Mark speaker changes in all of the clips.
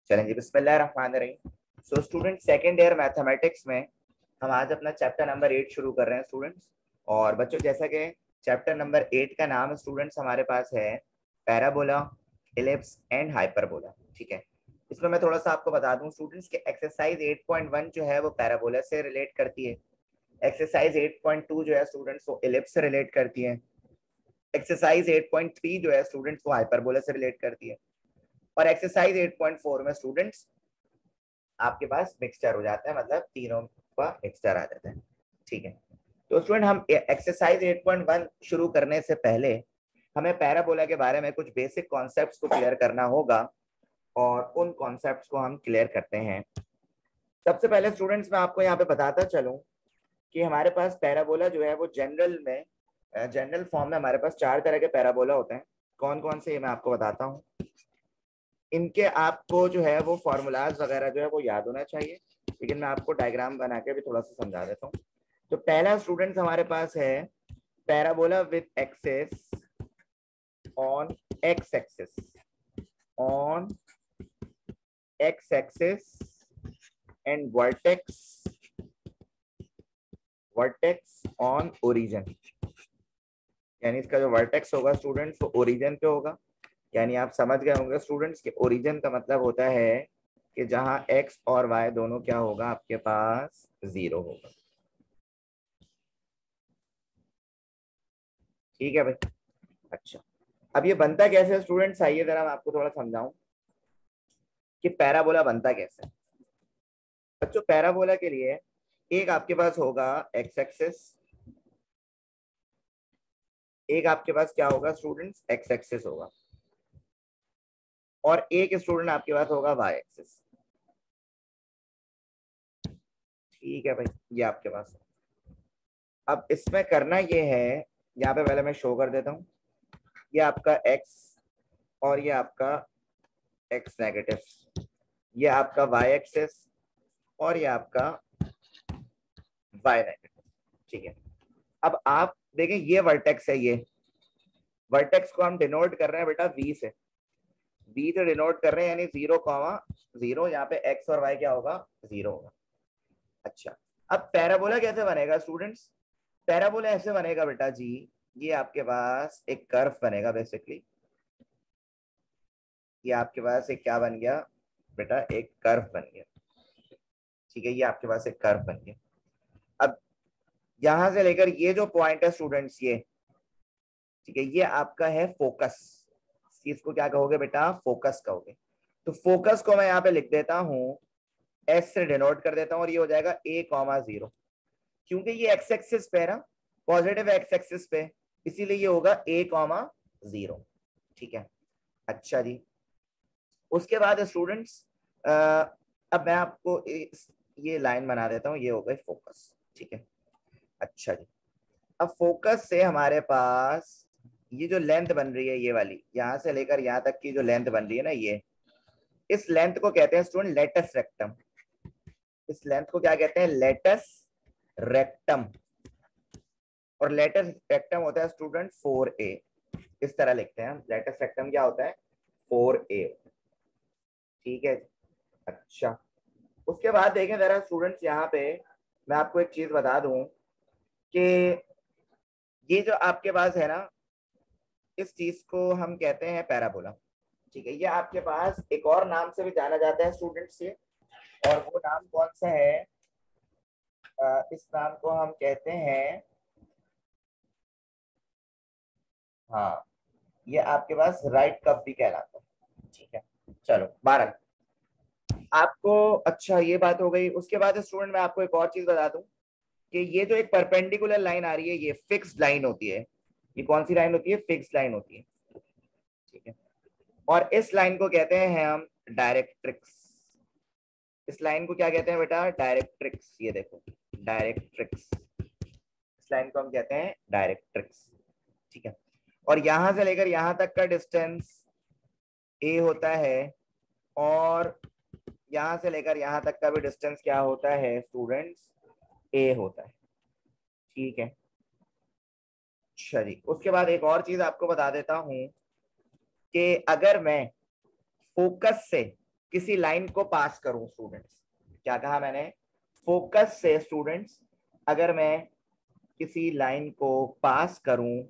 Speaker 1: चलें जी, बिस्मिल्लाहिर्रहमानिर्रहीम। So student, second year mathematics में हम आज अपना चैप्टर नंबर 8 शुरू कर रहे हैं स्टूडेंट्स। और बच्चों, जैसा कि चैप्टर नंबर 8 का नाम स्टूडेंट्स हमारे पास है पैराबोला, इलिप्स एंड हाइपरबोला। ठीक है, इसमें मैं थोड़ा सा आपको बता दूं स्टूडेंट्स के एक्सरसाइज 8.1 जो है वो पैराबोला से रिलेट करती है। एक्सरसाइज 8.2 जो है स्टूडेंट्स वो इलिप्स से रिलेट करती है। एक्सरसाइज 8.3 जो है स्टूडेंट्स वो हाइपरबोला से रिलेट करती है। और एक्सरसाइज 8.4 में स्टूडेंट्स आपके पास मिक्सचर हो जाता है, मतलब तीनों का मिक्सचर आ जाता है। ठीक है, तो स्टूडेंट हम एक्सरसाइज 8.1 शुरू करने से पहले हमें पैराबोला के बारे में कुछ बेसिक कॉन्सेप्ट्स को क्लियर करना होगा, और उन कॉन्सेप्ट्स को हम क्लियर करते हैं। सबसे पहले स्टूडेंट्स मैं आपको यहाँ पे बताता चलूं कि हमारे पास पैराबोला जो है वो जनरल फॉर्म में हमारे पास 4 तरह के पैराबोला होते हैं। कौन कौन से, ये मैं आपको बताता हूँ। इनके आपको जो है वो फॉर्मूलाज वगैरह जो है वो याद होना चाहिए, लेकिन मैं आपको डायग्राम बना के भी थोड़ा सा समझा देता हूँ। तो पहला स्टूडेंट्स हमारे पास है parabola with axis on x axis and vertex on origin. यानी इसका जो वर्टेक्स होगा स्टूडेंट्स वो ओरिजिन पे होगा। यानी आप समझ गए होंगे स्टूडेंट्स कि ओरिजिन का मतलब होता है कि जहां एक्स और वाई दोनों क्या होगा, आपके पास 0 होगा। ठीक है भाई। अच्छा, अब ये बनता कैसे है स्टूडेंट्स, आइए जरा मैं आपको थोड़ा समझाऊं कि पैराबोला बनता कैसे है। बच्चों, पैराबोला के लिए एक आपके पास होगा एक्स एक्सिस, एक आपके पास क्या होगा स्टूडेंट्स, एक्स एक्सिस होगा, और एक स्टूडेंट आपके पास होगा वाई एक्सिस। ठीक है भाई, ये आपके पास है। अब इसमें करना ये है, यहाँ पे पहले मैं शो कर देता हूँ, ये आपका एक्स और ये आपका एक्स नेगेटिव, ये आपका वाई एक्सिस और ये आपका वाई नेगेटिव। ठीक है, अब आप देखें ये वर्टेक्स है, ये वर्टेक्स को हम डिनोट कर रहे हैं बेटा वी से, वी से डिनोट कर रहे हैं, यानी 0,0। यहाँ पे एक्स और वाई क्या होगा, 0 होगा। अच्छा, अब पैराबोला कैसे बनेगा स्टूडेंट्स, पैराबोला ऐसे बनेगा बेटा जी, ये आपके पास एक कर्व बनेगा बेसिकली। ये आपके पास एक क्या बन गया बेटा, एक कर्व बन गया। ठीक है, ये आपके पास एक कर्व बन गया। अब यहां से लेकर ये जो पॉइंट है स्टूडेंट्स, ये ठीक है, ये आपका है फोकस। इसको क्या कहोगे बेटा, फोकस कहोगे। तो फोकस को मैं यहाँ पे लिख देता हूं, एस से डिनोट कर देता हूं, और ये हो जाएगा a,0, क्योंकि ये एक्स एक्सिस पे है ना, पॉजिटिव एक्स एक्सिस पे, इसीलिए ये होगा a,0। ठीक है, अच्छा जी। उसके बाद स्टूडेंट्स अब मैं आपको ये लाइन बना देता हूँ, ये हो गई फोकस। ठीक है, अच्छा जी। अब फोकस से हमारे पास ये जो लेंथ बन रही है, ये वाली यहां से लेकर यहां तक की जो लेंथ बन रही है ना, ये इस लेंथ को कहते हैं स्टूडेंट लेटस रेक्टम। इस लेंथ को क्या कहते हैं, लेटस रेक्टम। और लेटस रेक्टम होता है स्टूडेंट 4a। इस तरह लिखते हैं हम, लेटस रेक्टम क्या होता है, 4a। ठीक है, अच्छा। उसके बाद देखें जरा स्टूडेंट्स, यहाँ पे मैं आपको एक चीज बता दूं कि ये जो आपके पास है ना, इस चीज को हम कहते हैं पैराबोला। ठीक है, ये आपके पास एक और नाम से भी जाना जाता है स्टूडेंट्स ये, और वो नाम कौन सा है, इस नाम को हम कहते हैं, हाँ, ये आपके पास राइट कप भी कहलाता है। ठीक है, चलो 12 आपको। अच्छा, ये बात हो गई। उसके बाद स्टूडेंट मैं आपको एक और चीज बता दूं कि ये जो एक परपेंडिकुलर लाइन आ रही है, ये फिक्स्ड लाइन होती है। ये कौन सी लाइन होती है, फिक्स्ड लाइन होती है। ठीक है, और इस लाइन को कहते हैं हम डायरेक्ट्रिक्स। इस लाइन को क्या कहते हैं बेटा, डायरेक्ट्रिक्स। ये देखो, डायरेक्ट्रिक्स, इस लाइन को हम कहते हैं डायरेक्ट्रिक्स। ठीक है, और यहां से लेकर यहां तक का डिस्टेंस ए होता है, और यहां से लेकर यहां तक का भी डिस्टेंस क्या होता है स्टूडेंट्स, ए होता है। ठीक है, अच्छा जी। उसके बाद एक और चीज आपको बता देता हूं कि अगर मैं फोकस से किसी लाइन को पास करूं स्टूडेंट्स, क्या कहा मैंने, फोकस से स्टूडेंट्स अगर मैं किसी लाइन को पास करूं,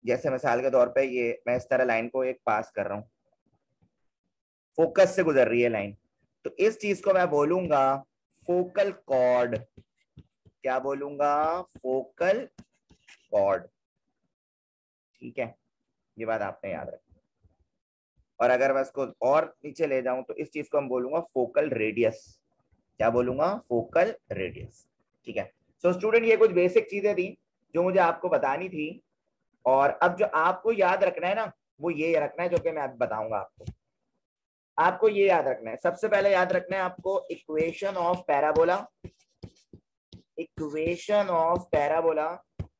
Speaker 1: जैसे मिसाल के तौर पे ये मैं इस तरह लाइन को एक पास कर रहा हूं, फोकस से गुजर रही है लाइन, तो इस चीज को मैं बोलूंगा फोकल कॉर्ड। क्या बोलूंगा, फोकल कॉर्ड। ठीक है, ये बात आपने याद रखी। और अगर मैं इसको और नीचे ले जाऊं तो इस चीज को हम बोलूंगा फोकल रेडियस। क्या बोलूंगा, फोकल रेडियस। ठीक है, सो स्टूडेंट ये कुछ बेसिक चीजें थी जो मुझे आपको बतानी थी। और अब जो आपको याद रखना है ना, वो ये रखना है जो कि मैं अब बताऊंगा आपको। आपको ये याद रखना है, सबसे पहले याद रखना है आपको equation of parabola. Equation of parabola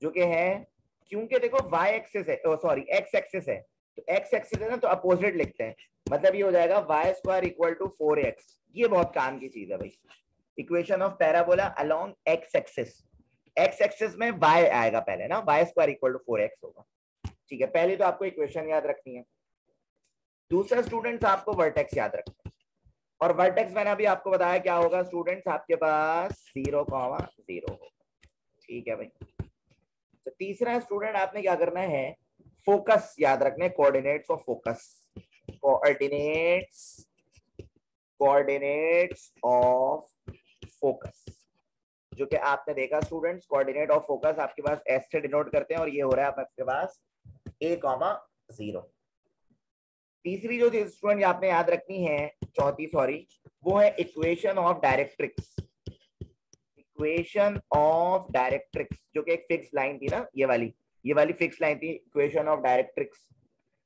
Speaker 1: जो कि है, क्योंकि देखो y एक्सिस है, सॉरी x एक्सिस है, तो x एक्सिस है ना तो अपोजिट लिखते हैं, मतलब ये हो जाएगा y square equal to 4x। ये बहुत काम की चीज है भाई, equation of parabola along x axis. x axis में y आएगा पहले ना, y square equal to 4x होगा। ठीक है, पहले तो आपको इक्वेशन याद रखनी है। दूसरा स्टूडेंट्स आपको वर्टेक्स याद रखना है, और वर्टेक्स मैंने अभी आपको बताया क्या होगा स्टूडेंट्स, आपके पास 0,0 होगा। ठीक है भाई, तो तीसरा स्टूडेंट आपने क्या करना है, फोकस याद रखने, coordinates of focus. Coordinates, coordinates of focus, जो कि आपने देखा स्टूडेंट्स, कोऑर्डिनेट ऑफ फोकस आपके पास एस से डिनोट करते हैं, और ये हो रहा है आपके पास a,0। तीसरी जो चीज स्टूडेंट आपने याद रखनी है, चौथी सॉरी, वो है equation of directrix. Equation of directrix जो कि एक फिक्स लाइन थी ना, ये वाली फिक्स लाइन थी, इक्वेशन ऑफ डायरेक्ट्रिक्स।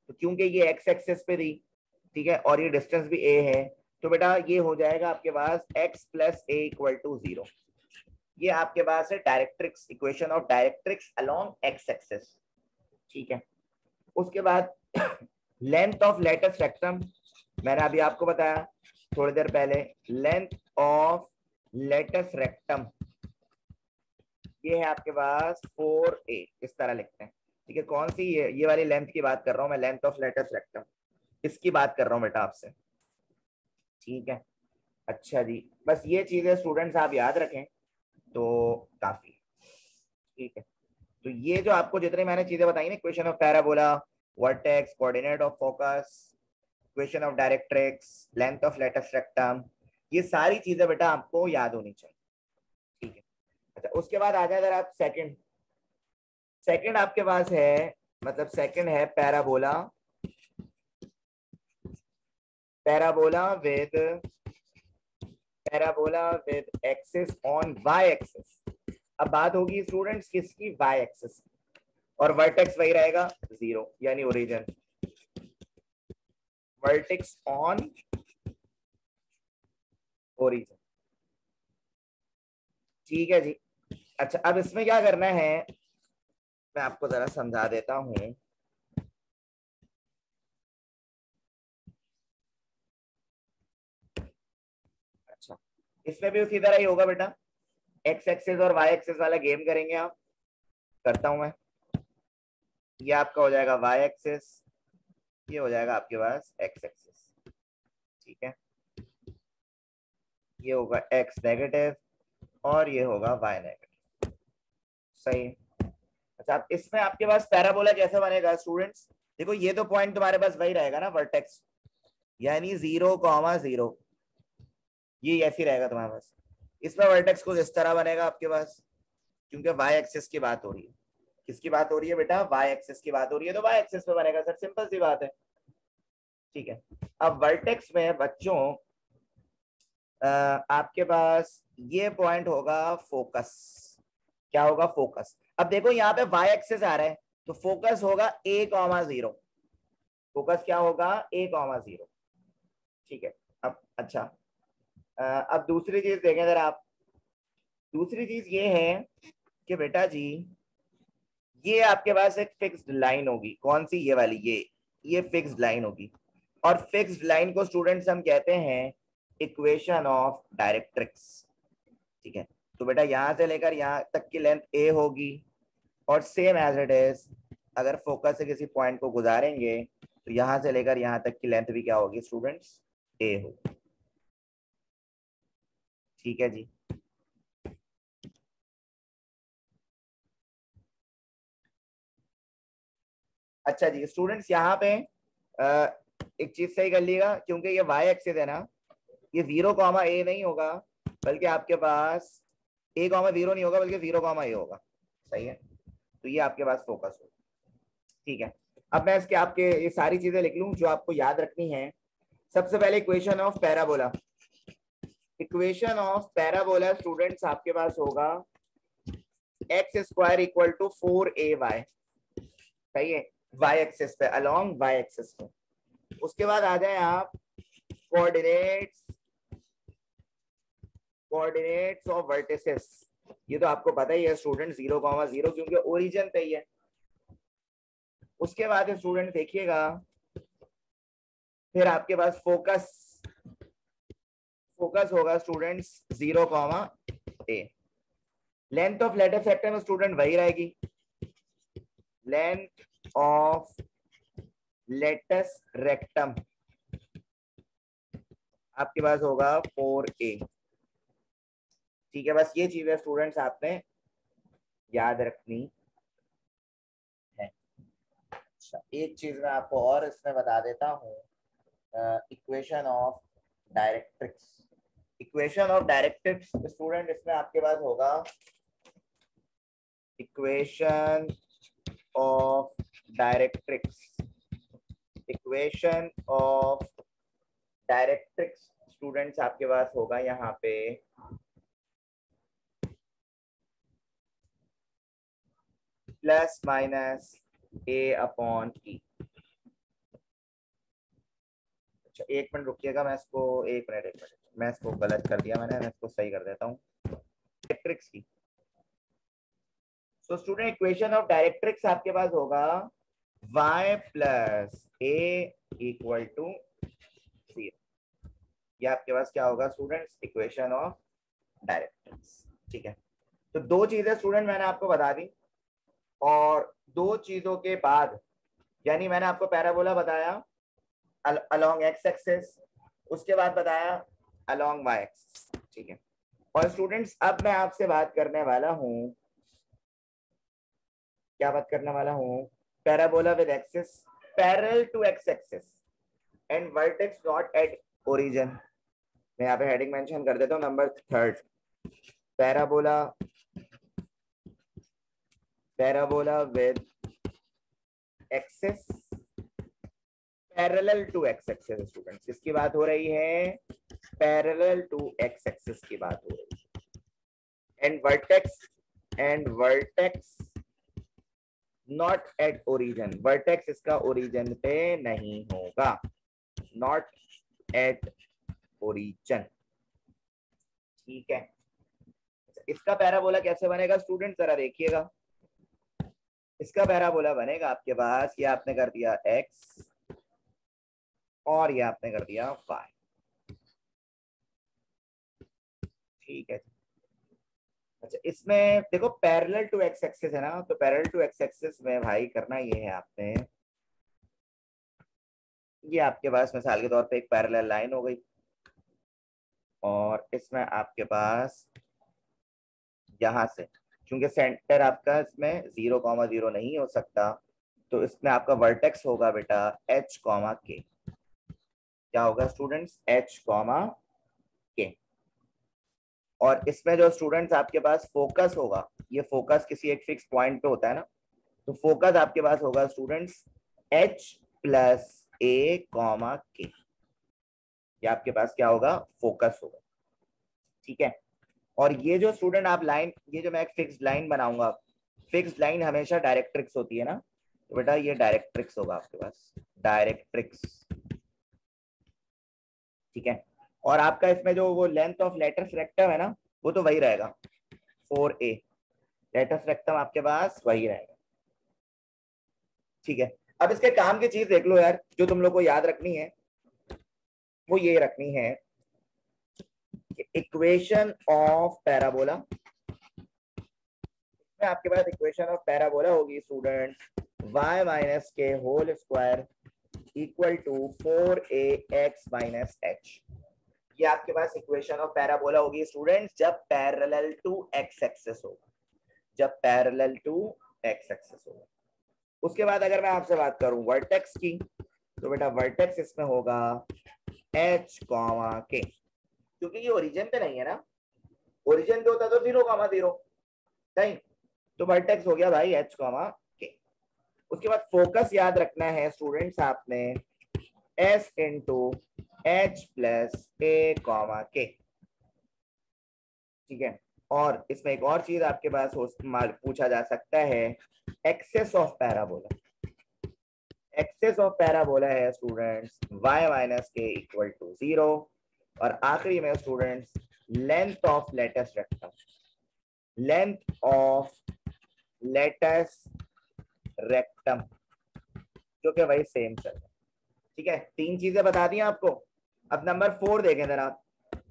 Speaker 1: तो क्योंकि ये एक्स एक्सेस पे थी, ठीक है, और ये डिस्टेंस भी a है, तो बेटा ये हो जाएगा आपके पास x plus a equal to 0। ये आपके पास है directrix, equation of directrix along x axis. ठीक है, उसके बाद लेंथ ऑफ लेटेस्ट रेक्टम, मैंने अभी आपको बताया थोड़ी देर पहले, लेंथ ऑफ लेटेस्ट रेक्टम ये है आपके पास 4a, इस तरह लिखते हैं। ठीक है, कौन सी, ये वाली लेंथ की बात कर रहा हूं मैं, लेंथ ऑफ लेटेस्ट रेक्टम, इसकी बात कर रहा हूं बेटा आपसे। ठीक है, अच्छा जी, बस ये चीजें स्टूडेंट्स आप याद रखें तो काफी। ठीक है, तो ये जो आपको जितने मैंने चीजें बताई ना, equation of parabola, vertex, coordinate of focus, equation of directrix, length of latus rectum, ये सारी चीजें बेटा आपको याद होनी चाहिए। ठीक है, अच्छा उसके बाद आ जाए अगर आप सेकंड, सेकंड आपके पास है, मतलब सेकंड है parabola, parabola with, parabola with axis on y axis. अब बात होगी स्टूडेंट्स किसकी, y एक्सिस, और वर्टेक्स वही रहेगा 0 यानी ओरिजिन, वर्टेक्स ऑन ओरिजिन। ठीक है जी, अच्छा अब इसमें क्या करना है, मैं आपको जरा समझा देता हूं। अच्छा, इसमें भी उसी तरह ही होगा बेटा, एक्स एक्सिस और वाई एक्सिस वाला गेम करेंगे आप, करता हूं मैं। ये आपका हो जाएगा वाई एक्सिस, ये हो जाएगा आपके पास एक्स एक्सिस। ठीक है, ये होगा एक्स नेगेटिव और ये होगा वाई नेगेटिव। सही है, अच्छा अब इसमें आपके पास पैराबोला कैसे बनेगा स्टूडेंट्स, देखो ये तो पॉइंट तुम्हारे पास वही रहेगा ना, वर्टेक्स, यानी 0,0, ये ऐसे रहेगा तुम्हारे पास। इसमें वर्टेक्स कुछ इस तरह बनेगा आपके पास, क्योंकि वाई एक्सिस की बात हो रही है। किसकी बात हो रही है बेटा, वाई एक्सिस की बात हो रही है, तो वाई एक्सिस पे बनेगा सर, सिंपल सी बात है। ठीक है, अब वर्टेक्स में बच्चों आपके पास ये पॉइंट होगा फोकस। क्या होगा, फोकस। अब देखो यहाँ पे वाई एक्सिस आ रहा है, तो फोकस होगा a,0, फोकस क्या होगा, a,0। ठीक है, अब अच्छा अब दूसरी चीज देखें अगर आप, दूसरी चीज ये है कि बेटा जी ये आपके पास एक फिक्स्ड लाइन होगी, कौन सी, ये वाली, ये फिक्स्ड लाइन होगी, और फिक्स्ड लाइन को स्टूडेंट्स हम कहते हैं इक्वेशन ऑफ डायरेक्ट्रिक्स। ठीक है, तो बेटा यहां से लेकर यहां तक की लेंथ a होगी, और सेम एज इट इज अगर फोकस से किसी पॉइंट को गुजारेंगे तो यहां से लेकर यहां तक की लेंथ भी क्या होगी स्टूडेंट्स, ए हो। ठीक है जी। अच्छा जी स्टूडेंट्स यहाँ पे एक चीज सही कर लीजिएगा, क्योंकि ये वाई एक्सिस है ना, ये 0, A नहीं होगा, बल्कि आपके पास A, 0 नहीं होगा, बल्कि 0, A होगा। सही है, तो ये आपके पास फोकस होगा। ठीक है, अब मैं इसके आपके ये सारी चीजें लिख लूं जो आपको याद रखनी है। सबसे पहले equation of parabola. Equation of parabola students आपके पास होगा x² इक्वल टू 4ay। सही है, y एक्सिस पे, अलोंग y एक्सिस पे। उसके बाद आ जाए आप कोऑर्डिनेट्स ऑफ वर्टिसेस। ये तो आपको पता ही है स्टूडेंट, 0, 0 क्योंकि ओरिजिन पे ही है। उसके बाद स्टूडेंट देखिएगा, फिर आपके पास फोकस होगा students 0, A। Length of latus rectum student वही रहेगी, लेंथ ऑफ लेटस रेक्टम आपके पास होगा 4A। ठीक है, बस ये चीजें स्टूडेंट्स आपने याद रखनी है। अच्छा, एक चीज मैं आपको और इसमें बता देता हूँ, equation of directrix. Equation of directrix student इसमें आपके पास होगा equation of directrix. Equation of directrix students आपके पास होगा यहाँ पे प्लस माइनस A/E। अच्छा एक मिनट रुकिएगा, मैं इसको एक मिनट मैं इसको गलत कर दिया मैंने इसको सही कर देता हूँ डायरेक्ट्रिक्स की। So student equation of directrix आपके पास होगा y plus A equal to 0। ये आपके पास क्या होगा स्टूडेंट्स, इक्वेशन ऑफ डायरेक्ट्रिक्स। ठीक है, तो दो चीजें स्टूडेंट मैंने आपको बता दी, और दो चीजों के बाद, यानी मैंने आपको पैराबोला बताया अलोंग x एक्सिस, उसके बाद बताया अलोंग y एक्सिस। ठीक है, और स्टूडेंट्स अब मैं आपसे बात करने वाला हूं, क्या बात करने वाला हूं, parabola with axis parallel to x axis and vertex not at origin. मैं यहाँ पे हेडिंग मेंशन कर देता हूँ, number 3, parabola with axis parallel to x axis. Students किसकी बात हो रही है, पैरेलल टू x एक्सिस की बात हो रही है। And vertex not at origin, vertex इसका ओरिजिन पे नहीं होगा, नॉट एट ओरिजिन। ठीक है, इसका पैराबोला कैसे बनेगा स्टूडेंट जरा देखिएगा। इसका पैराबोला बनेगा आपके पास, ये आपने कर दिया x और ये आपने कर दिया y। ठीक है, अच्छा इसमें देखो पैरेलल टू x एक्सिस है ना, तो पैरेलल टू x एक्सिस में भाई करना ये है आपने, ये आपके पास मिसाल के तौर पे एक पैरेलल लाइन हो गई, और इसमें आपके पास यहां से, क्योंकि सेंटर आपका इसमें 0, 0 नहीं हो सकता, तो इसमें आपका वर्टेक्स होगा बेटा H, K। क्या होगा स्टूडेंट्स, H, K। और इसमें जो स्टूडेंट्स आपके पास फोकस होगा, ये फोकस किसी एक फिक्स पॉइंट पे होता है ना, तो फोकस आपके पास होगा students H plus A, K। ये आपके पास क्या होगा, फोकस होगा। ठीक है, और ये जो स्टूडेंट आप लाइन, ये जो मैं एक फिक्स्ड लाइन बनाऊंगा, फिक्स्ड लाइन हमेशा डायरेक्ट्रिक्स होती है ना, तो बेटा ये डायरेक्ट्रिक्स होगा आपके पास, डायरेक्ट्रिक्स। ठीक है, और आपका इसमें जो वो लेंथ ऑफ लेटस रेक्टम है ना, वो तो वही रहेगा 4A, लेटस रेक्टम आपके पास वही रहेगा। ठीक है, अब इसके काम की चीज देख लो यार, जो तुम लोग को याद रखनी है वो ये रखनी है, इक्वेशन ऑफ पैराबोला। इसमें आपके पास इक्वेशन ऑफ पैराबोला होगी student y minus k whole square equal to 4ax minus h। ये आपके पास इक्वेशन ऑफ पैराबोला होगी स्टूडेंट्स जब पैरेलल टू एक्स एक्सिस होगा, जब पैरेलल टू एक्स एक्सिस होगा। उसके बाद अगर मैं आपसे बात करूं वर्टेक्स की, तो बेटा वर्टेक्स इसमें होगा h कॉमा k, क्योंकि ये ओरिजिन पे नहीं है ना, ओरिजिन पे होता तो 0 कॉमा 0 नहीं, तो वर्टेक्स हो गया भाई h कॉमा k। उसके बाद फोकस याद रखना है स्टूडेंट्स आपने s into h plus a comma k, ठीक है। और इसमें एक और चीज आपके पास पूछा जा सकता है, axis of parabola. Axis of parabola है students y minus k equal to 0, और आखिरी में students length of latus rectum, length of latus rectum, जो कि वही सेम चल रहा है, ठीक है। तीन चीजें बता दी आपको। अब नंबर 4 देखें जरा।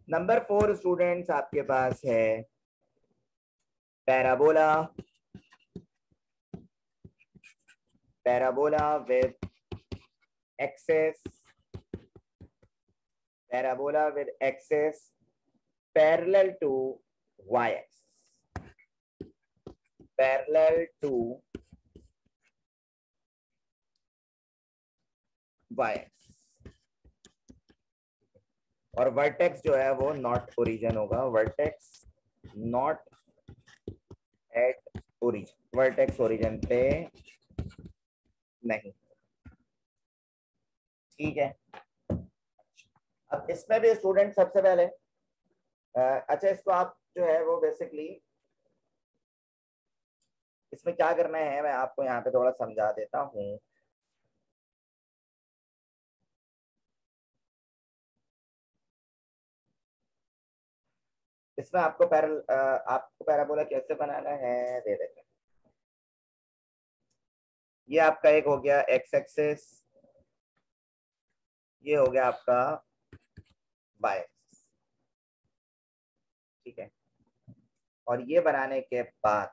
Speaker 1: नंबर 4 स्टूडेंट्स आपके पास है parabola, parabola with axis, parabola with axis parallel to y axis, parallel to y axis, और वर्टेक्स जो है वो नॉट ओरिजिन होगा, vertex not at origin, vertex origin पे नहीं, ठीक है। अब इसमें भी स्टूडेंट सबसे पहले अच्छा इसको आप जो है वो बेसिकली इसमें क्या करना है मैं आपको यहाँ पे थोड़ा समझा देता हूँ। इसमें आपको आपको पैराबोला कैसे बनाना है दे देते हैं। ये आपका एक हो गया एक्स एक्सिस, ये हो गया आपका वाई एक्सिस, ठीक है। और ये बनाने के बाद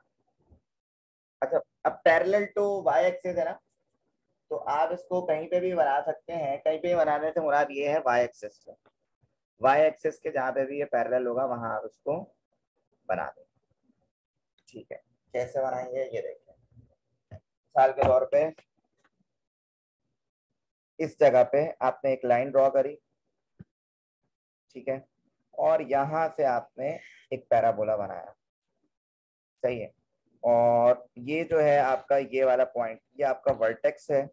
Speaker 1: अच्छा अब पैरेलल टू वाई एक्सिस है ना, तो आप इसको कहीं पे भी बना सकते हैं, कहीं पे भी बनाने से मुराद ये है वाई एक्सिस से, वाई एक्सिस के जहाँ पे भी ये पैरेलल होगा वहां आप इसको बना दें, ठीक है। कैसे बनाएंगे ये देखिए, मिसाल के तौर पे इस जगह पे आपने एक लाइन ड्रॉ करी, ठीक है, और यहां से आपने एक पैराबोला बनाया, सही है। और ये जो है आपका ये वाला पॉइंट, ये आपका वर्टेक्स है,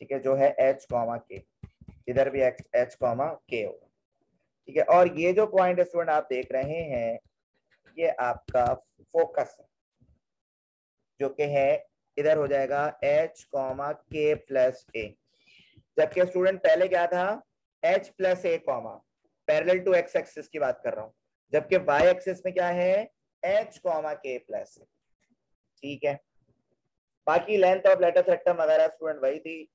Speaker 1: ठीक है, जो है h कॉमा के, इधर भी h कॉमा के होगा, ठीक है। और ये जो पॉइंट स्टूडेंट आप देख रहे हैं ये आपका फोकस है, जो कि है इधर हो जाएगा h comma k plus a, जबकि स्टूडेंट पहले क्या था h plus a comma, parallel to x axis की बात कर रहा हूं, जबकि y एक्सिस में क्या है h कॉमा के प्लस ए, ठीक है। बाकी लेंथ ऑफ लेटस रेक्टम वगैरह स्टूडेंट वही थी।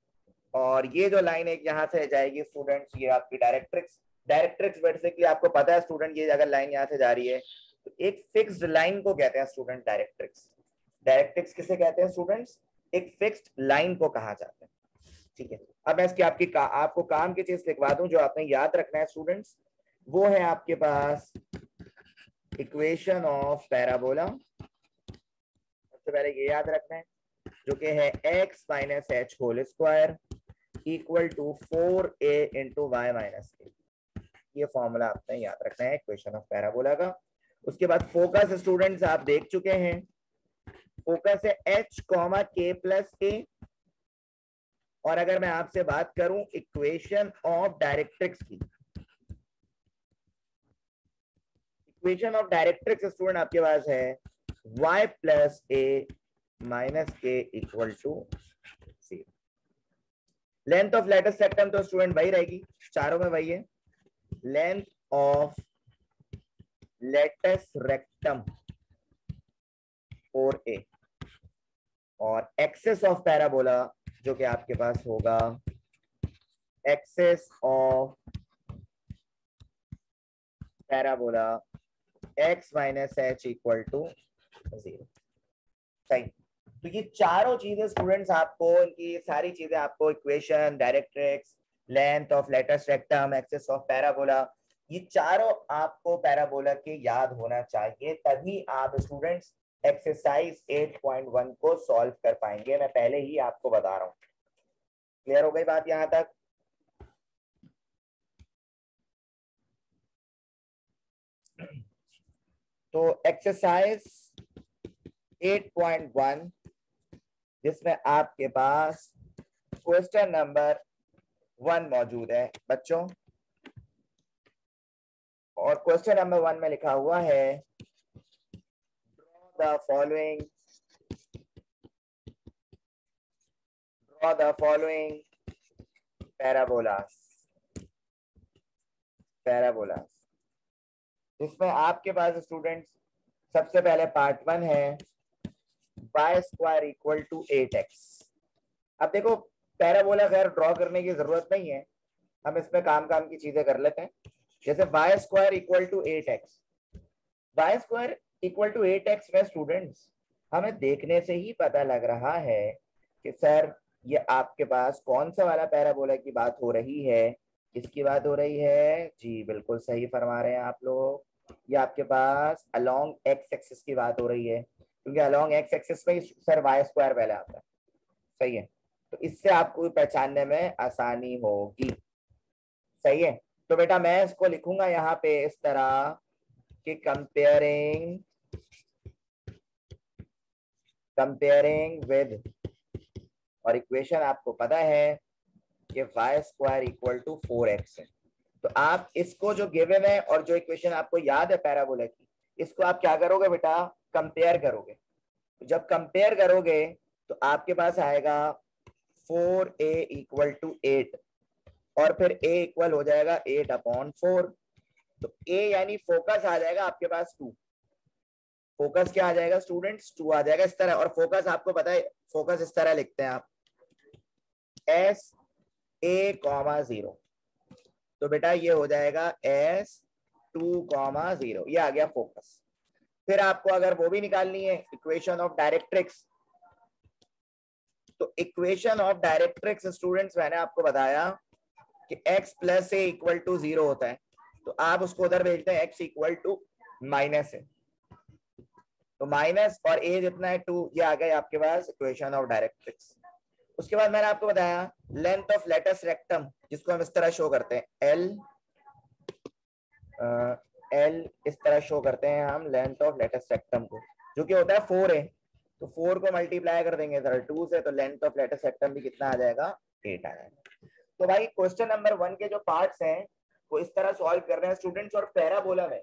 Speaker 1: और ये जो लाइन एक यहाँ से जाएगी स्टूडेंट्स, ये आपकी डायरेक्ट्रिक्स, डायरेक्ट्रिक्स बेसिकली आपको पता है स्टूडेंट, ये अगर लाइन यहाँ से जा रही है तो एक फिक्स्ड लाइन को कहते हैं स्टूडेंट डायरेक्ट्रिक्स। डायरेक्ट्रिक्स किसे कहते हैं स्टूडेंट्स, एक फिक्स्ड लाइन को कहा जाता है, ठीक है। अब मैं इसकी आपको काम की चीज लिखवा दूं जो आपने याद रखना है स्टूडेंट्स, वो है आपके पास इक्वेशन ऑफ पैराबोला। सबसे पहले ये याद रखना है जो कि है x minus h whole square equal to 4a into y minus a, ये फॉर्मूला आपने याद रखना है इक्वेशन ऑफ पैराबोला का। उसके बाद फोकस स्टूडेंट्स आप देख चुके हैं, फोकस है h comma k plus a. और अगर मैं आपसे बात करूं इक्वेशन ऑफ डायरेक्ट्रिक्स की, इक्वेशन ऑफ डायरेक्ट्रिक्स स्टूडेंट आपके पास है y plus a minus k equal to 0। Length of latus rectum तो स्टूडेंट वही रहेगी, चारों में वही है, length of latus rectum 4a, और एक्सेस ऑफ पैराबोला जो कि आपके पास होगा axis of parabola x minus h equal to 0, सही। तो ये चारों चीजें स्टूडेंट्स आपको, इनकी सारी चीजें आपको, equation, directrix, length of latus rectum, axis of parabola, ये चारों आपको पैराबोला के याद होना चाहिए, तभी आप स्टूडेंट्स एक्सरसाइज 8.1 को सॉल्व कर पाएंगे। मैं पहले ही आपको बता रहा हूँ। क्लियर हो गई बात यहां तक? तो एक्सरसाइज 8.1 जिसमें आपके पास क्वेश्चन नंबर 1 मौजूद है बच्चों, और क्वेश्चन नंबर 1 में लिखा हुआ है ड्रॉ द फॉलोइंग पैराबोलास। इसमें आपके पास स्टूडेंट्स सबसे पहले पार्ट 1 है y square equal to 8x। अब देखो पैराबोला खैर ड्रॉ करने की जरूरत नहीं है, हम इसमें काम की चीजें कर लेते हैं। जैसे y square equal to 8x, y square equal to 8x में स्टूडेंट्स हमें देखने से ही पता लग रहा है कि सर ये आपके पास कौन सा वाला पैराबोला की बात हो रही है, किसकी बात हो रही है? जी बिल्कुल सही फरमा रहे हैं आप लोग, ये आपके पास अलोंग एक्स एक्सिस की बात हो रही है, क्योंकि अलोंग एक्स एक्सिस में सर वाई स्क्वायर पहले आता है। सही है, तो इससे आपको पहचानने में आसानी होगी। सही है, तो बेटा मैं इसको लिखूंगा यहाँ पे इस तरह कि कंपेयरिंग विद, और इक्वेशन आपको पता है कि y square equal to 4x है। तो आप इसको जो गिवन है और जो इक्वेशन आपको याद है पैराबोला की, इसको आप क्या करोगे बेटा? कंपेयर करोगे। तो जब कंपेयर करोगे तो आपके पास आएगा 4a इक्वल टू 8, और फिर a इक्वल हो जाएगा 8/4। तो a यानी फोकस आ जाएगा आपके पास 2। फोकस क्या आ जाएगा स्टूडेंट्स? 2 आ जाएगा इस तरह। और फोकस आपको पता है, फोकस इस तरह लिखते हैं आप SA,0। तो बेटा ये हो जाएगा S2,0, ये आ गया फोकस। फिर आपको अगर वो भी निकालनी है इक्वेशन ऑफ डायरेक्ट्रिक्स, तो इक्वेशन ऑफ डायरेक्ट्रिक्स स्टूडेंट्स मैंने आपको बताया कि x plus a equal to 0 होता है, तो आप उसको उधर भेजते हैं x इक्वल टू माइनस है, तो माइनस और a जितना है 2, ये आ गया आपके पास इक्वेशन ऑफ डायरेक्ट्रिक्स। उसके बाद मैंने आपको बताया लेंथ ऑफ लेटेस्ट रेक्टम, जिसको हम इस तरह शो करते हैं L इस तरह शो करते हैं हम लेंथ ऑफ लेटेस्ट रेक्टम को, जो कि होता है 4 है। तो 4 को मल्टीप्लाई कर देंगे 2 से, तो लेंथ ऑफ लेटेस्ट रेक्टम भी कितना आ जाएगा? 8 आ जाएगा। तो भाई क्वेश्चन नंबर 1 के जो पार्ट्स हैं वो इस तरह सॉल्व कर रहे हैं स्टूडेंट्स। और पैराबोला में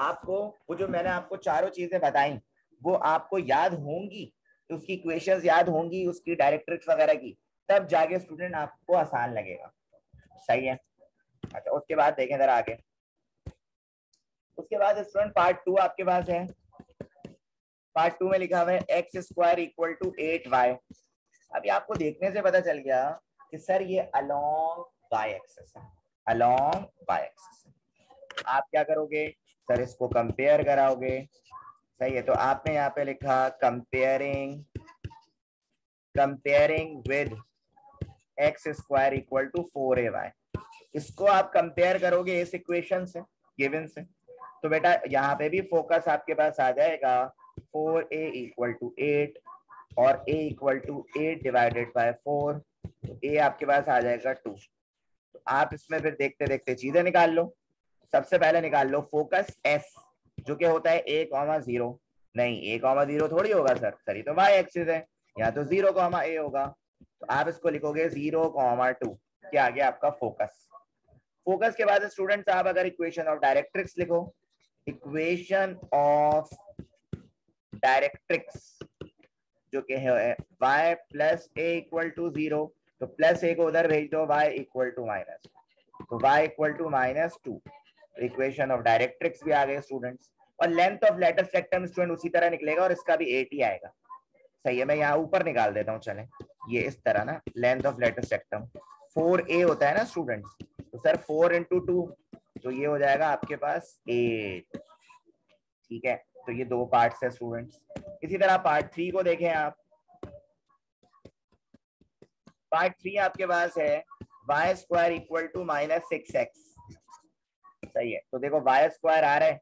Speaker 1: आपको वो जो मैंने आपको चारों चीजें बताई वो आपको याद होंगी, उसकी इक्वेशंस याद होंगी, उसकी डायरेक्ट्रिक्स वगैरह की, तब जाके स्टूडेंट आपको आसान लगेगा। सही है। अच्छा उसके बाद देखें जरा आगे। उसके बाद स्टूडेंट पार्ट 2 आपके पास है। पार्ट 2 में लिखा हुआ है x square equal to 8y। अभी आपको देखने से पता चल गया कि सर ये अलोंग y एक्सिस है, अलोंग y एक्सिस है। आप क्या करोगे सर? इसको कंपेयर कराओगे। सही है, तो आपने यहाँ पे लिखा comparing with x square equal to 4ay। इसको आप कंपेयर करोगे इस इक्वेशन से, गिवन से, तो बेटा यहाँ पे भी फोकस आपके पास आ जाएगा 4a इक्वल टू 8 और a equal to 8 divided by 4, तो a आपके पास आ जाएगा 2। तो आप इसमें फिर देखते देखते चीजें निकाल लो। सबसे पहले निकाल लो फोकस s, जो कि होता है a,0। नहीं, a,0 थोड़ी होगा सर ये तो y एक्सिस है, यहाँ तो 0,a होगा। तो आप इसको लिखोगे 0,2, क्या आ गया आपका फोकस। फोकस के बाद स्टूडेंट्स आप अगर इक्वेशन ऑफ डायरेक्ट्रिक्स लिखो, इक्वेशन ऑफ डायरेक्ट्रिक्स जो कि है y plus a equal to 0, तो प्लस a को उधर भेज दो, y इक्वल टू माइनस, तो y equal to -2। Equation of directrix भी आ गए स्टूडेंट्स। और length of latus rectum student उसी तरह निकलेगा और इसका भी 8 ही आएगा। सही है, मैं यहाँ ऊपर निकाल देता हूँ, चलें ये इस तरह ना, length of latus rectum 4a होता है ना स्टूडेंट्स, तो सर 4 इंटू 2, तो ये हो जाएगा आपके पास 8। ठीक है, तो ये 2 पार्ट्स है स्टूडेंट्स। इसी तरह पार्ट 3 को देखें आप। पार्ट 3 आपके पास है y square equal to -6x। सही है, तो देखो वाई स्क्वायर आ रहा है,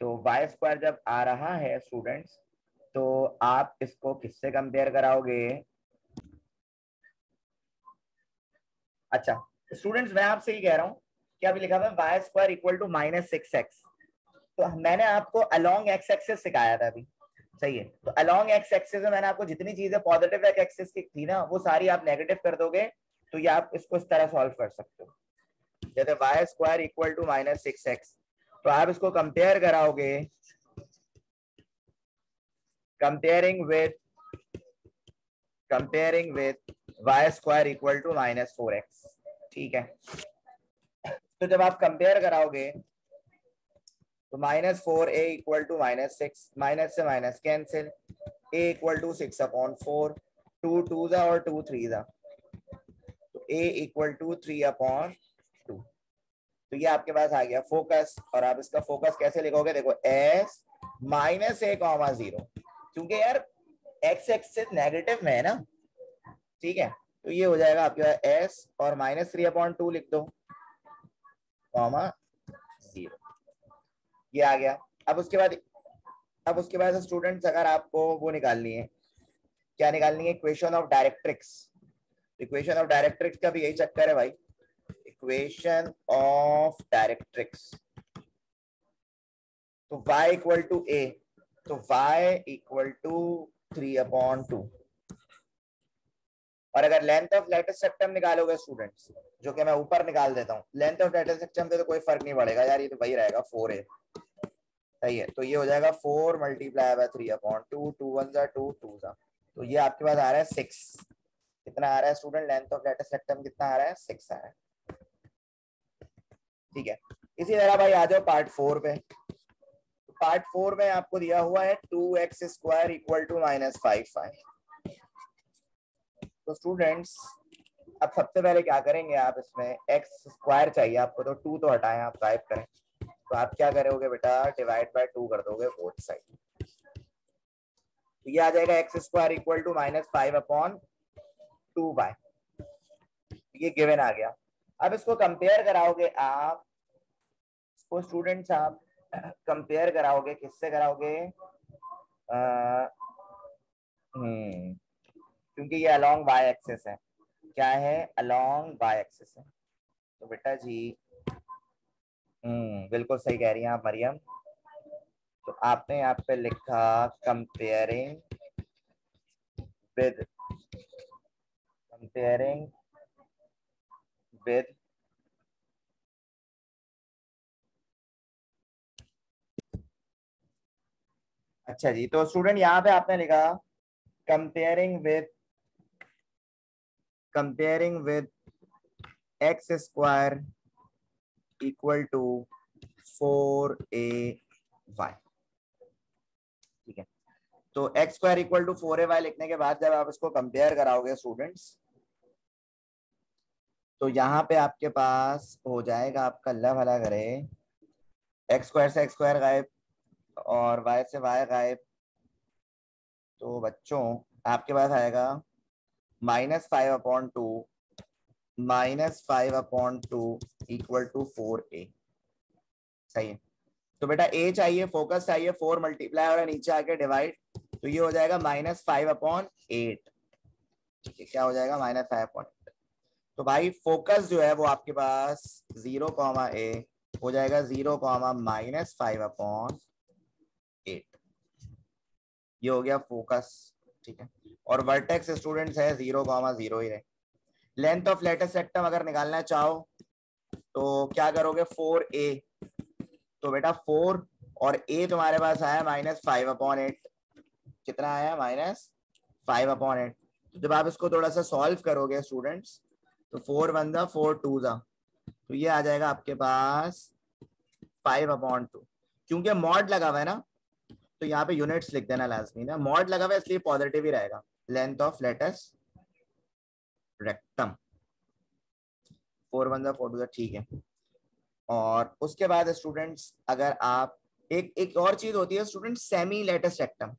Speaker 1: तो वाई स्क्वायर जब आ रहा है स्टूडेंट्स, तो आप इसको किससे कंपेयर कराओगे? अच्छा स्टूडेंट्स, मैं आपसे ही कह रहा हूँ कि अभी लिखा हुआ है y square equal to -6x, तो मैंने आपको अलोंग एक्स एक्सिस सिखाया था अभी। सही है, तो अलोंग एक्स एक्सिस में मैंने आपको जितनी चीजें पॉजिटिव एक्स एक्सिस की थी ना, वो सारी आप नेगेटिव कर दोगे, तो ये आप इसको इस तरह सॉल्व कर सकते हो। जैसे Y square equal to -6x, तो आप इसको कंपेयर कराओगे, comparing with y square equal to -4x। ठीक है, तो जब आप कंपेयर कराओगे तो -4a इक्वल टू -6, माइनस से minus cancel, a equal to 6/4, 2 2 जा और 2 3 जा, तो a इक्वल टू 3/2। तो ये आपके पास आ गया फोकस, और आप इसका फोकस कैसे लिखोगे? देखो s -a,0, क्योंकि यार x एक्सिस नेगेटिव में है ना। ठीक है, तो ये हो जाएगा आपके पास s और -3/2 लिख दो, कॉमा 0। ये आ गया। अब उसके बाद स्टूडेंट्स, अगर आपको वो निकालनी है, क्या निकालनी है? Equation of directrix. Equation of directrix का भी यही चक्कर है भाई, इक्वेशन ऑफ डायरेक्ट्रिक्स। तो y इक्वल टू a, तो y इक्वल टू 3/2। और अगर लेंथ ऑफ लेटेस्ट सेक्टम निकालोगे स्टूडेंट्स, जो कि मैं ऊपर निकाल देता हूँ, लेंथ ऑफ लेटेस्ट सेक्टम पे तो कोई फर्क नहीं पड़ेगा यार, ये तो वही रहेगा 4a। सही है, तो ये हो जाएगा 4 मल्टीप्लाई बाय 3/2, 2 1 जा 2 2 जा, तो ये आपके पास आ रहा है 6। कितना आ रहा है स्टूडेंट? लेंथ ऑफ लेटेस्ट सेक्टम कितना आ रहा है? 6 आ रहा है। ठीक है, इसी तरह भाई आ जाओ पार्ट 4 पे। पार्ट 4 में आपको दिया हुआ है 2x square equal to -5y। तो स्टूडेंट्स, अब सबसे पहले क्या करेंगे, आप इसमें एक्स स्क्वायर चाहिए आपको, तो 2 तो हटाएं, आप गायब करें, तो आप क्या करोगे बेटा? डिवाइड बाय 2 कर दोगे बोथ साइड, तो ये आ जाएगा x square equal to -5/2y। ये गिवन आ गया। अब इसको कंपेयर कराओगे आप, इसको स्टूडेंट्स आप कंपेयर कराओगे, किससे कराओगे? क्योंकि ये अलोंग वाई एक्सिस है। क्या है? अलोंग वाई एक्सिस है। तो बेटा जी बिल्कुल सही कह रही हैं आप मरियम। तो आपने यहाँ पे लिखा कंपेयरिंग विद अच्छा जी, तो स्टूडेंट यहाँ पे आपने लिखा comparing with x square equal to 4ay। ठीक है, तो x square equal to 4ay लिखने के बाद जब आप इसको कंपेयर कराओगे स्टूडेंट्स, तो यहाँ पे आपके पास हो जाएगा आपका, अल्लाह भला करे, एक्स स्क्वायर से एक्स स्क्वायर गायब और y से y गायब, तो बच्चों आपके पास आएगा -5/2 इक्वल टू 4a। सही है, तो बेटा a चाहिए, फोकस चाहिए, 4 मल्टीप्लाई और नीचे आके डिवाइड, तो ये हो जाएगा -5/8। क्या हो जाएगा? -5/8। तो भाई फोकस जो है वो आपके पास 0, a हो जाएगा 0, -5/8। ये हो गया फोकस। ठीक है, और वर्टेक्स स्टूडेंट्स है 0, 0 ही रहे। लेंथ ऑफ लेटेस्ट सेक्टम अगर निकालना चाहो तो क्या करोगे? 4a, तो बेटा 4 और a तुम्हारे पास आया -5/8। कितना आया? -5/8। तो जब आप इसको थोड़ा सा सॉल्व करोगे स्टूडेंट्स, तो 4 1 जा 4 2 जा, तो ये आ जाएगा आपके पास 5/2। क्योंकि मॉड लगा हुआ है ना, तो यहाँ पे यूनिट्स लिख देना लाजमी ना, मॉड लगा हुआ है इसलिए पॉजिटिव ही रहेगा। लेंथ ऑफ लेटेस्ट रेक्टम 4 1 जा 4 2 जा। ठीक है, और उसके बाद स्टूडेंट्स, अगर आप एक और चीज होती है स्टूडेंट, सेमी लेटेस्ट रेक्टम।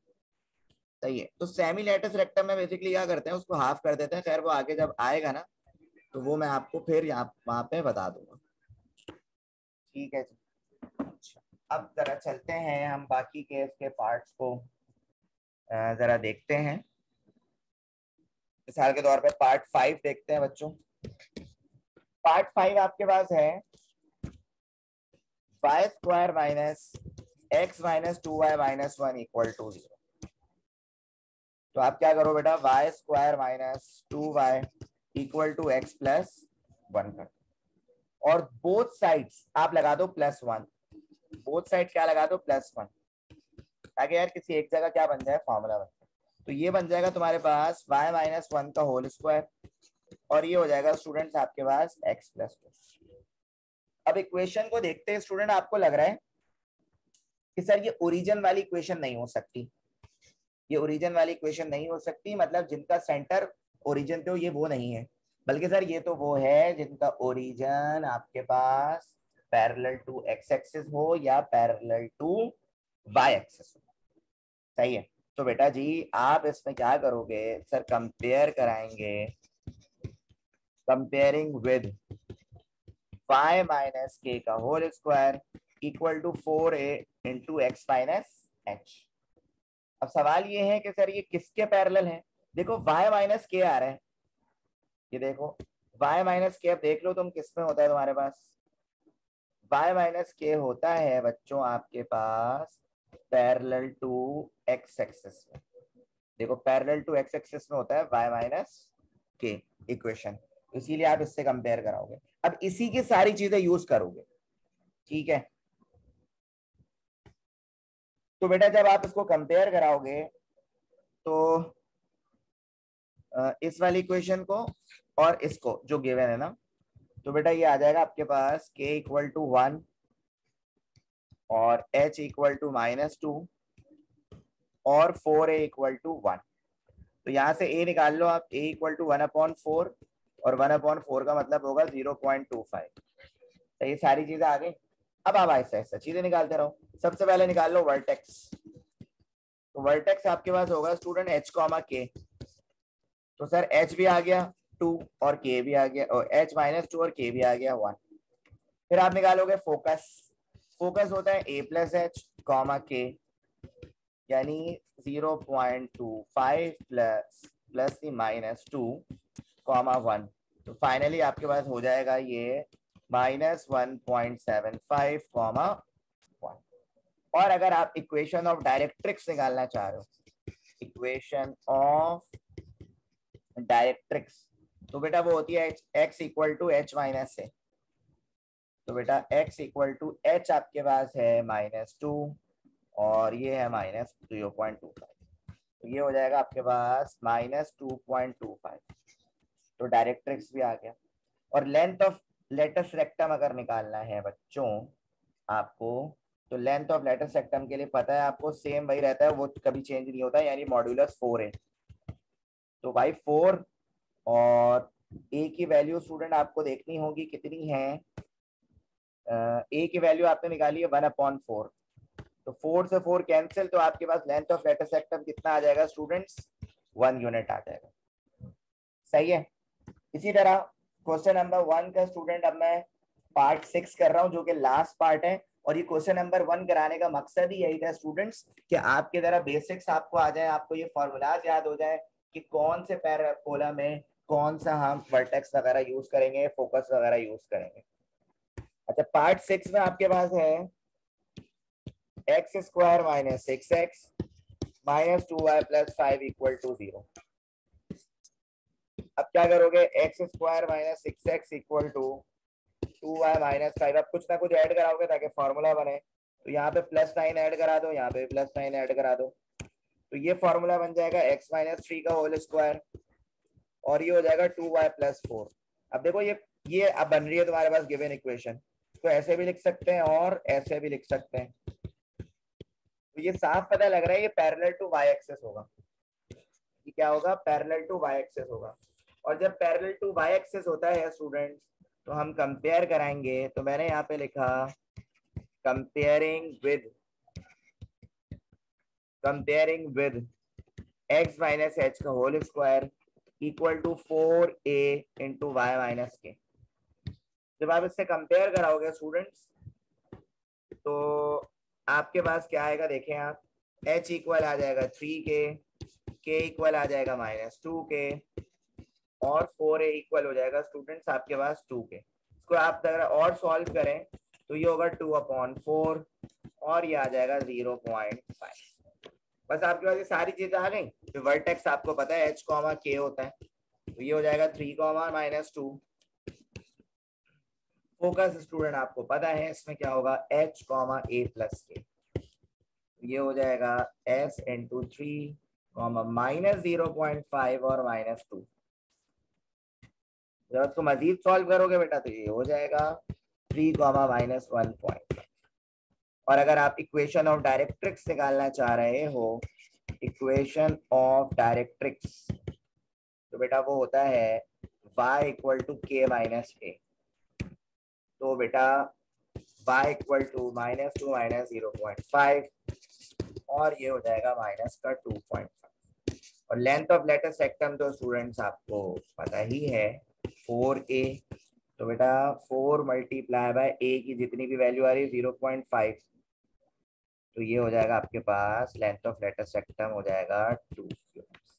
Speaker 1: सही है। तो सेमी लेटस रेक्टम में बेसिकली क्या करते हैं, उसको हाफ कर देते हैं। खैर वो आगे जब आएगा ना तो वो मैं आपको फिर यहाँ वहां पे बता दूंगा। ठीक है जी। अच्छा, अब जरा चलते हैं हम बाकी के इसके पार्ट्स को जरा देखते हैं। मिसाल के तौर पे पार्ट 5 देखते हैं बच्चों। पार्ट 5 आपके पास है y square minus x minus 2y minus 1 equal to 0। तो आप क्या करो बेटा, y square minus 2y equal to x plus 1 कर, और बोथ साइड्स आप लगा दो +1। बोथ साइड क्या लगा दो, +1, ताकि यार किसी एक जगह क्या बन जाए, फॉर्मूला बन जाए। तो ये बन जाएगा तुम्हारे पास y माइनस 1 का होल स्क्वायर, और ये हो जाएगा स्टूडेंट्स आपके पास x प्लस 2। अब इक्वेशन को देखते हैं स्टूडेंट, आपको लग रहा है कि सर ये ओरिजिन वाली इक्वेशन नहीं हो सकती, ये ओरिजिन वाली इक्वेशन नहीं हो सकती, मतलब जिनका सेंटर ओरिजिन पे हो ये वो नहीं है, बल्कि सर ये तो वो है जिनका ओरिजिन आपके पास पैरेलल टू एक्स एक्सिस हो या पैरेलल टू वाई एक्सिस हो। सही है। तो बेटा जी आप इसमें क्या करोगे सर, कंपेयर कराएंगे, comparing with y minus k का whole square equal to 4a into x minus h. अब सवाल ये है कि सर ये किसके पैरेलल है। देखो y माइनस के आ रहा है, ये देखो y माइनस के, अब देख लो तुम किस में होता है तुम्हारे पास, y माइनस के होता है बच्चों आपके पास पैरेलल टू एक्स एक्सिस में। देखो पैरेलल टू एक्स एक्सिस में होता है y माइनस के इक्वेशन, इसीलिए आप इससे कंपेयर कराओगे। अब इसी की सारी चीजें यूज करोगे, ठीक है। तो बेटा जब आप इसको कंपेयर कराओगे तो इस वाली इक्वेशन को और इसको जो गिवन है ना, तो बेटा ये आ जाएगा आपके पास k इक्वल टू 1 और h इक्वल टू -2 और 4a इक्वल टू 1। तो यहाँ से a निकाल लो आप, a इक्वल टू 1/4 और 1/4 का मतलब होगा 0.25। तो ये सारी चीजें आ गई। अब आप ऐसा ऐसा चीजें निकालते रहो। सबसे पहले निकाल लो वर्टेक्स। तो वर्टेक्स आपके पास होगा स्टूडेंट h कॉमा k। तो सर h भी आ गया 2 और k भी आ गया, और h -2 और k भी आ गया 1। फिर आप निकालोगे फोकस। फोकस होता है a प्लस एच कॉमा के, यानी 0.25 प्लस -2 कॉमा 1। तो फाइनली आपके पास हो जाएगा ये -1.75 कॉमा 1। और अगर आप इक्वेशन ऑफ डायरेक्ट्रिक्स निकालना चाह रहे हो, इक्वेशन ऑफ डायरेक्ट्रिक्स, तो बेटा वो होती है x equal to h minus से। तो बेटा x इक्वल टू एच आपके पास है -2 और ये है -0.25। तो ये हो जाएगा आपके पास -2.25। तो डायरेक्ट्रिक्स भी आ गया। और लेंथ ऑफ लेटस रेक्टम अगर निकालना है बच्चों आपको, तो लेंथ ऑफ लेटस रेक्टम के लिए पता है आपको सेम वही रहता है, वो कभी चेंज नहीं होता, यानी मॉड्यूलस 4 है। तो भाई 4 और a की वैल्यू स्टूडेंट आपको देखनी होगी कितनी है। a की वैल्यू आपने निकाली है 1/4, तो 4 से 4 कैंसिल, तो आपके पास लेंथ ऑफ लेटस रेक्टम कितना आ जाएगा स्टूडेंट्स, 1 यूनिट आ जाएगा। सही है। इसी तरह क्वेश्चन नंबर 1 का स्टूडेंट अब मैं पार्ट 6 कर रहा हूं, जो कि लास्ट पार्ट है। और ये क्वेश्चन नंबर 1 कराने का मकसद ही यही था स्टूडेंट्स कि आपके जरा बेसिक्स आपको आ जाए, आपको ये फॉर्मूलाज याद हो जाए कि कौन से पैराबोला में कौन सा हम वर्टेक्स वगैरह यूज करेंगे, फोकस वगैरह यूज करेंगे। अच्छा, पार्ट 6 में आपके पास है x square minus 6x minus 2y plus 5 equal to 0। अब क्या करोगे, x square minus 6x equal to 2y minus 5। अब कुछ ना कुछ ऐड कराओगे ताकि फॉर्मूला बने। तो यहाँ पे +9 ऐड करा दो, यहाँ पे +9 ऐड करा दो, तो ये फॉर्मूला बन जाएगा x माइनस 3 का होल स्क्वायर, और ये हो जाएगा 2y प्लस 4। अब देखो ये अब बन रही है तुम्हारे पास गिवन इक्वेशन, तो ऐसे भी लिख सकते हैं और ऐसे भी लिख सकते हैं। तो ये साफ पता लग रहा है ये पैरेलल टू y एक्सिस होगा। ये क्या होगा, पैरेलल टू y एक्सिस होगा। और जब पैरेलल टू y एक्सिस होता है स्टूडेंट्स, तो हम कंपेयर कराएंगे। तो मैंने यहाँ पे लिखा comparing with x minus h का whole square equal to 4a into y minus k. जब आप इससे कंपेयर कराओगे स्टूडेंट्स तो आपके पास क्या आएगा, देखें आप, h इक्वल आ जाएगा 3k, k इक्वल आ जाएगा -2k और 4a इक्वल हो जाएगा स्टूडेंट्स आपके पास 2k। इसको आप अगर और सॉल्व करें तो ये होगा 2/4 और ये आ जाएगा 0.5। बस आपके पास ये सारी चीजें आ गई। तो वर्टेक्स आपको पता है h, k होता है, तो ये हो जाएगा 3, -2। फोकस स्टूडेंट आपको पता है इसमें क्या होगा, h, a प्लस के। ये हो जाएगा s इंटू 3, -0.5 और -2। जब इसको मजीद सॉल्व करोगे बेटा तो ये हो जाएगा 3, -1.5। और अगर आप इक्वेशन ऑफ डायरेक्ट्रिक्स निकालना चाह रहे हो, इक्वेशन ऑफ डायरेक्ट्रिक्स, तो बेटा वो होता है y equal to k minus a। तो बेटा y इक्वल टू -2 -0.5 और ये हो जाएगा -2.5। और लेंथ ऑफ लेटेस्ट रेक्टम तो स्टूडेंट्स आपको पता ही है 4a। तो बेटा 4 मल्टीप्लाई बाय a की जितनी भी वैल्यू आ रही है 0.5, तो ये हो जाएगा आपके पास लेंथ ऑफ लेटेस्ट रेक्टम हो जाएगा 2 क्यूब्स।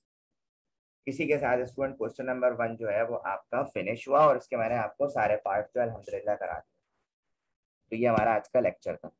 Speaker 1: इसी के साथ स्टूडेंट क्वेश्चन नंबर 1 जो है वो आपका फिनिश हुआ और इसके मैंने आपको सारे पार्ट जो अल्हम्दुलिल्लाह करा दिए। तो ये हमारा आज का लेक्चर था।